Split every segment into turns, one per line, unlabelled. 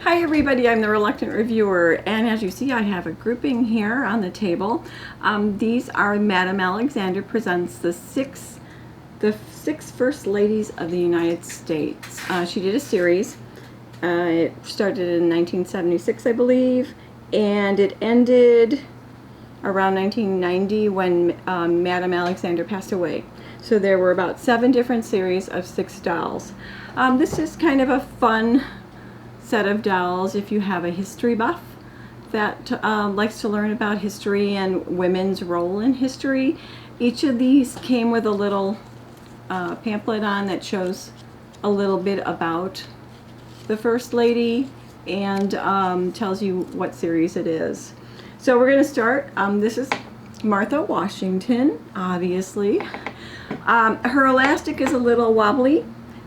Hi everybody, I'm the Reluctant Reviewer, and as you see I have a grouping here on the table. These are Madame Alexander presents the six First Ladies of the United States. She did a series. It started in 1976, I believe, and it ended around 1990 when Madame Alexander passed away. So there were about 7 different series of 6 dolls. This is kind of a fun set of dolls if you have a history buff that likes to learn about history and women's role in history. Each of these came with a little pamphlet on that shows a little bit about the First Lady and tells you what series it is. So we're going to start. This is Martha Washington, obviously. Her elastic is a little wobbly.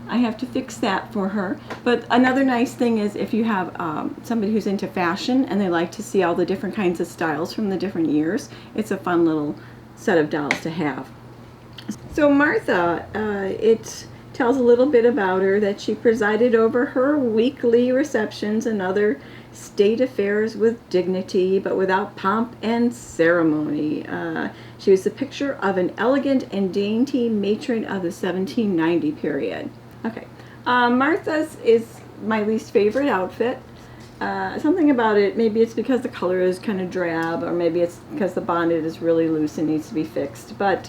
I have to fix that for her. But another nice thing is if you have somebody who's into fashion and they like to see all the different kinds of styles from the different years, it's a fun little set of dolls to have. So Martha, it tells a little bit about her, that she presided over her weekly receptions and other state affairs with dignity, but without pomp and ceremony. She was the picture of an elegant and dainty matron of the 1790 period. Okay, Martha's is my least favorite outfit. Something about it, maybe it's because the color is kind of drab, or maybe it's because the bonnet is really loose and needs to be fixed, but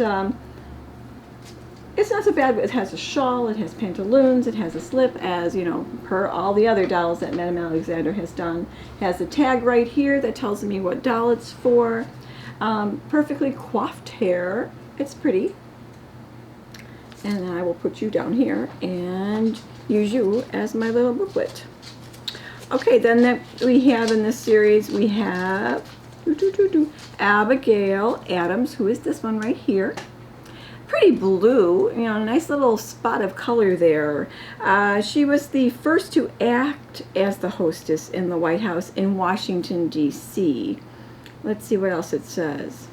it's not so bad. It has a shawl, it has pantaloons, it has a slip, as you know, per all the other dolls that Madame Alexander has done. It has a tag right here that tells me what doll it's for. Perfectly coiffed hair. It's pretty. And I will put you down here and use you as my little booklet. Okay, then that we have in this series, we have Abigail Adams, who is this one right here. Pretty blue, you know, nice little spot of color there. She was the first to act as the hostess in the White House in Washington, D.C. Let's see what else it says.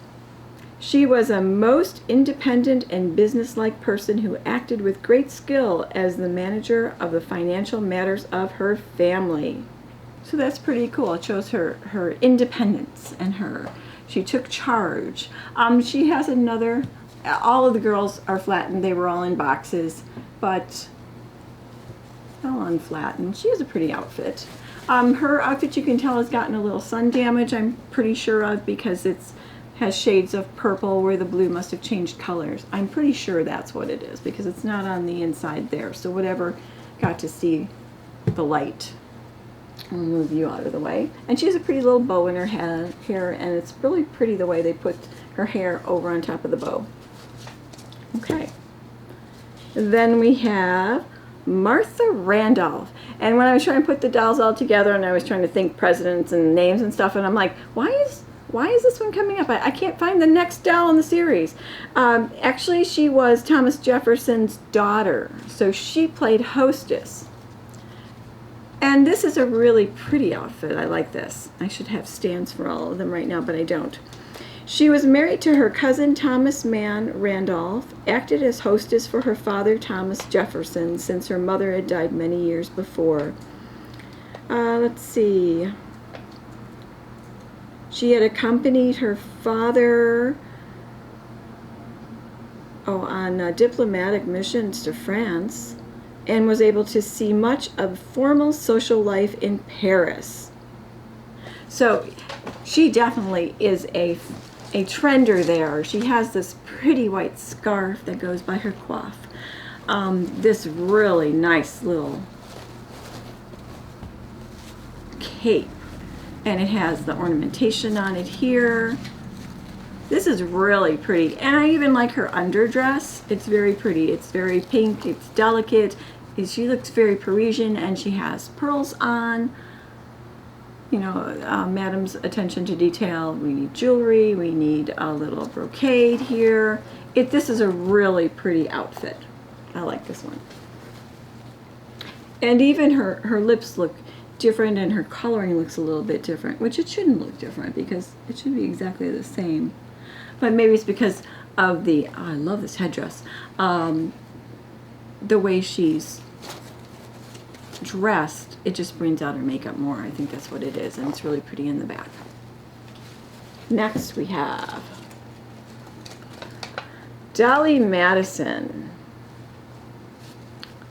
She was a most independent and businesslike person who acted with great skill as the manager of the financial matters of her family. So that's pretty cool. It shows her independence and she took charge. She has another, all of the girls are flattened. They were all in boxes, but all unflattened. She has a pretty outfit. Her outfit, you can tell, has gotten a little sun damage, I'm pretty sure of, because it's has shades of purple where the blue must have changed colors. I'm pretty sure that's what it is, because it's not on the inside there. So whatever got to see the light. I'll move you out of the way. And she has a pretty little bow in her hair, and it's really pretty the way they put her hair over on top of the bow. Okay. Then we have Martha Randolph. And when I was trying to put the dolls all together and I was trying to think presidents and names and stuff, and I'm like, why is this one coming up? I can't find the next doll in the series. Actually, she was Thomas Jefferson's daughter, so she played hostess. And this is a really pretty outfit. I like this. I should have stands for all of them right now, but I don't. She was married to her cousin Thomas Mann Randolph, acted as hostess for her father Thomas Jefferson since her mother had died many years before. Let's see. She had accompanied her father on diplomatic missions to France and was able to see much of formal social life in Paris. So she definitely is a trender there. She has this pretty white scarf that goes by her coif. This really nice little cape, and it has the ornamentation on it here. This is really pretty, and I even like her underdress. It's very pretty. It's very pink, it's delicate. She looks very Parisian, and she has pearls on. You know, Madame's attention to detail. We need jewelry, we need a little brocade here. This is a really pretty outfit. I like this one. And even her lips look different, and her coloring looks a little bit different, which it shouldn't look different because it should be exactly the same. But maybe it's because of the, oh, I love this headdress, the way she's dressed, it just brings out her makeup more. I think that's what it is, and it's really pretty in the back. Next we have Dolley Madison.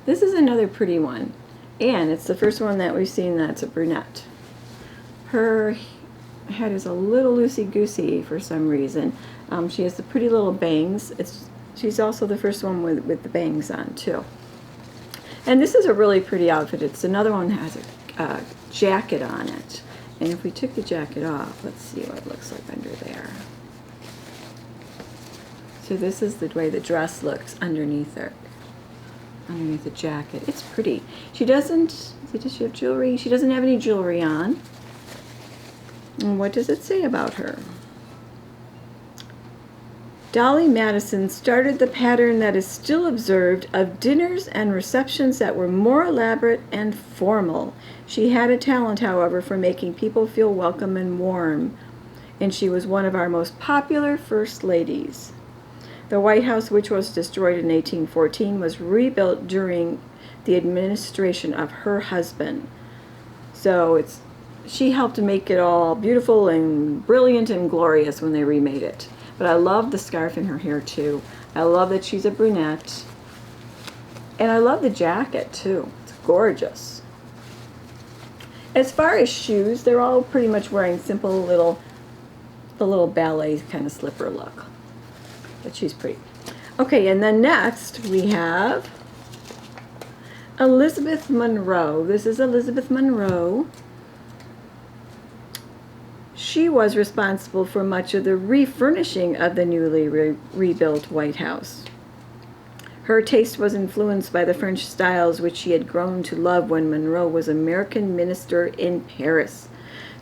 This is another pretty one, and it's the first one that we've seen that's a brunette. Her head is a little loosey-goosey for some reason. She has the pretty little bangs. She's also the first one with the bangs on, too. And this is a really pretty outfit. It's another one that has a jacket on it. And if we took the jacket off, let's see what it looks like under there. So this is the way the dress looks underneath her, underneath the jacket. It's pretty. She doesn't, does she have jewelry? She doesn't have any jewelry on. And what does it say about her? Dolley Madison started the pattern that is still observed of dinners and receptions that were more elaborate and formal. She had a talent, however, for making people feel welcome and warm, and she was one of our most popular first ladies. The White House, which was destroyed in 1814, was rebuilt during the administration of her husband. So she helped to make it all beautiful and brilliant and glorious when they remade it. But I love the scarf in her hair too. I love that she's a brunette. And I love the jacket too. It's gorgeous. As far as shoes, they're all pretty much wearing simple the little ballet kind of slipper look. But she's pretty. Okay, and then next we have Elizabeth Monroe. This is Elizabeth Monroe. She was responsible for much of the refurnishing of the newly rebuilt White House. Her taste was influenced by the French styles which she had grown to love when Monroe was American minister in Paris.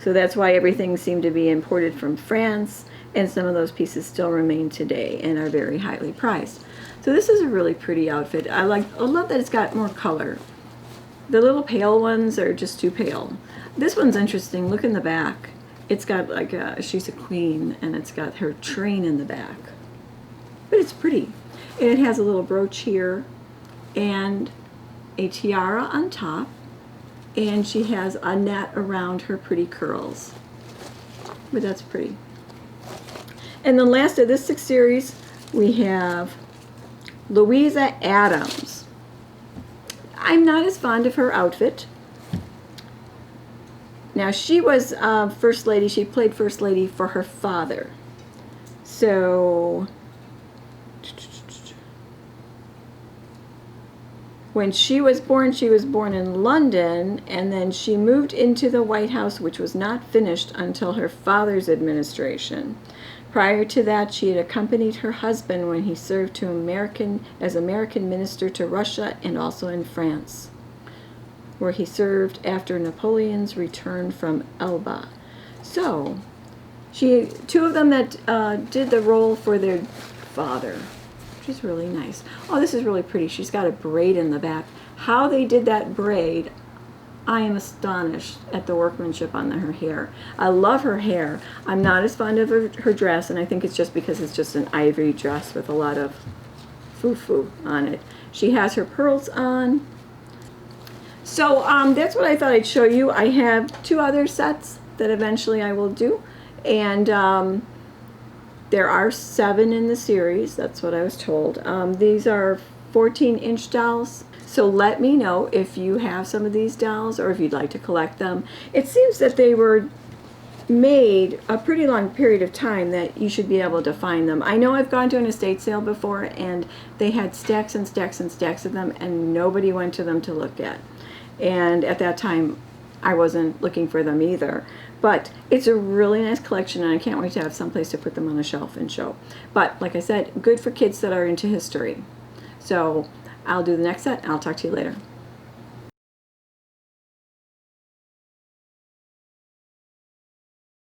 So that's why everything seemed to be imported from France, and some of those pieces still remain today and are very highly prized. So this is a really pretty outfit. I love that it's got more color. The little pale ones are just too pale. This one's interesting. Look in the back. It's got like she's a queen, and it's got her train in the back. But it's pretty. And it has a little brooch here and a tiara on top, and she has a net around her pretty curls. But that's pretty. And the last of this 6 series, we have Louisa Adams. I'm not as fond of her outfit. Now, she was First Lady. She played First Lady for her father. So, when she was born in London, and then she moved into the White House, which was not finished until her father's administration. Prior to that, she had accompanied her husband when he served as American minister to Russia and also in France, where he served after Napoleon's return from Elba. So, two of them that did the role for their father, which is really nice. Oh, this is really pretty. She's got a braid in the back. How they did that braid, I am astonished at the workmanship on her hair. I love her hair. I'm not as fond of her dress, and I think it's just because it's just an ivory dress with a lot of foo-foo on it. She has her pearls on. So that's what I thought I'd show you. I have 2 other sets that eventually I will do, and there are 7 in the series. That's what I was told. These are 14-inch dolls. So let me know if you have some of these dolls or if you'd like to collect them. It seems that they were made a pretty long period of time that you should be able to find them. I know I've gone to an estate sale before, and they had stacks and stacks and stacks of them, and nobody went to them to look at. And at that time, I wasn't looking for them either. But it's a really nice collection, and I can't wait to have someplace to put them on a shelf and show. But like I said, good for kids that are into history. So I'll do the next set, and I'll talk to you later.